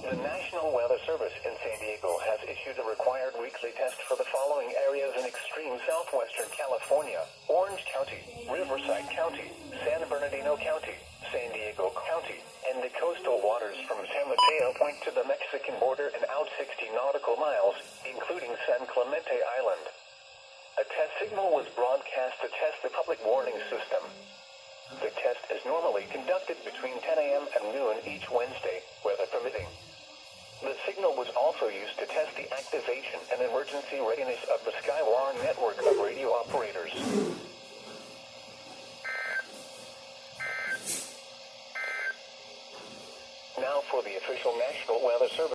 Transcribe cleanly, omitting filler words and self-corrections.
The National Weather Service in San Diego has issued a required weekly test for the following areas in extreme southwestern California: Orange County, Riverside County, San Bernardino County, San Diego County, and the coastal waters from San Mateo Point to the Mexican border and out 60 nautical miles, including San Clemente Island. A test signal was broadcast to test the public warning system. The test is normally conducted between 10 a.m. and noon each Wednesday, weather permitting. The signal was also used to test the activation and emergency readiness of the Skywar network of radio operators. Now for the official National Weather Service.